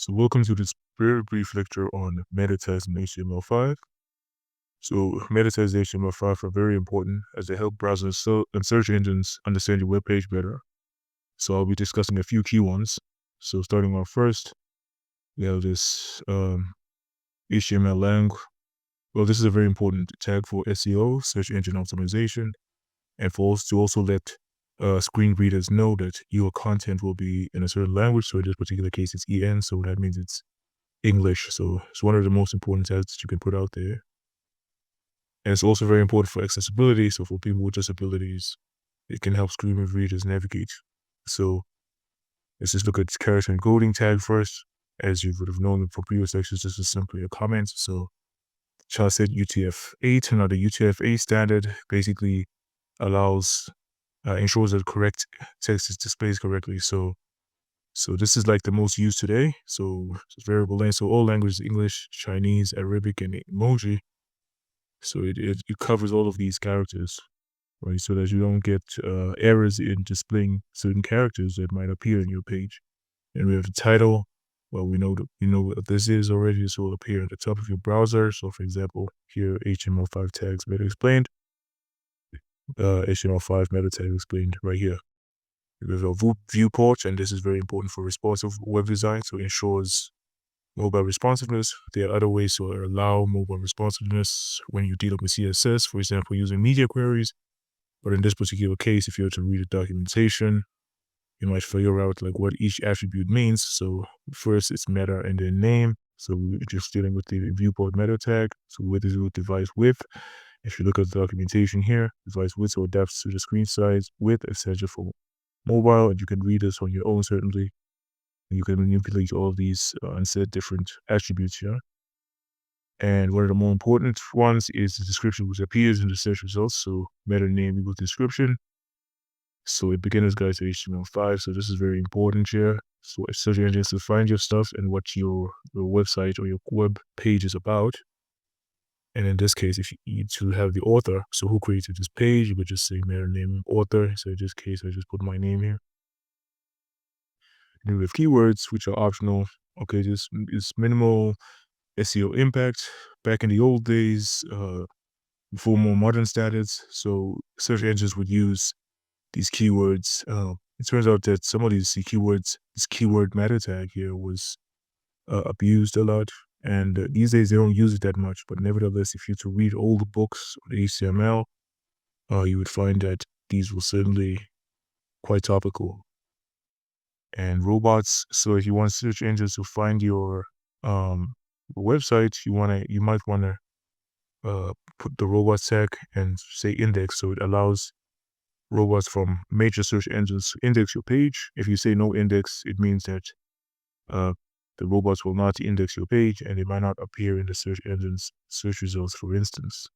So welcome to this very brief lecture on meta tags in HTML5. So meta tags in HTML5 are very important as they help browsers and search engines understand your web page better. So I'll be discussing a few key ones. So starting off first, we have this HTML lang. Well, this is a very important tag for SEO, search engine optimization, and for us to also let screen readers know that your content will be in a certain language. So in this particular case, it's EN, so that means it's English. So it's one of the most important tags that you can put out there. And it's also very important for accessibility. So for people with disabilities, it can help screen readers navigate. So let's just look at character encoding tag first. As you would have known from previous lectures, this is simply a comment. So child said UTF-8, now the UTF-8 standard basically ensures that correct text is displayed correctly. So this is like the most used today. So it's variable length. So all languages, English, Chinese, Arabic, and emoji. So it covers all of these characters, right? So that you don't get errors in displaying certain characters that might appear in your page. And we have the title. Well, we know what this is already. This will appear at the top of your browser. So for example, here HTML5 tags meta explained. HTML5 meta tag explained right here. We have a viewport, and this is very important for responsive web design. So it ensures mobile responsiveness. There are other ways to allow mobile responsiveness when you're dealing with CSS, for example, using media queries. But in this particular case, if you were to read the documentation, you might figure out like what each attribute means. So first it's meta and then name. So we're just dealing with the viewport meta tag. So width is with device width. If you look at the documentation here, device width so adapts to the screen size, width, etc. for mobile, and you can read this on your own certainly. You can manipulate all these and set different attributes here. And one of the more important ones is the description, which appears in the search results. So meta name equals description. So a beginner's guide to HTML5. So this is very important here. So if search engines to find your stuff and what your website or your web page is about. And in this case, if you need to have the author, so who created this page, you could just say meta name author. So in this case, I just put my name here. And we have keywords, which are optional. Okay, this is minimal SEO impact. Back in the old days, before more modern standards, so search engines would use these keywords. It turns out that some of these keywords, this keyword meta tag here was abused a lot. And these days they don't use it that much. But nevertheless, if you were to read old books on HTML, you would find that these were certainly quite topical. And robots. So if you want search engines to find your website, you might wanna put the robots tag and say index, so it allows robots from major search engines to index your page. If you say no index, it means that the robots will not index your page and it might not appear in the search engine's search results, for instance.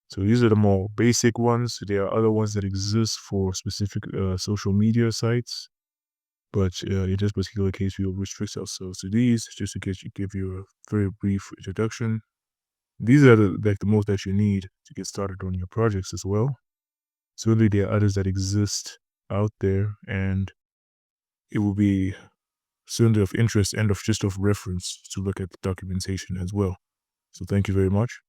So these are the more basic ones. There are other ones that exist for specific social media sites. But in this particular case, we will restrict ourselves to these just to give you a very brief introduction. These are the most that you need to get started on your projects as well. Certainly, there are others that exist out there, and it will be certainly of interest and of reference to look at the documentation as well. So thank you very much.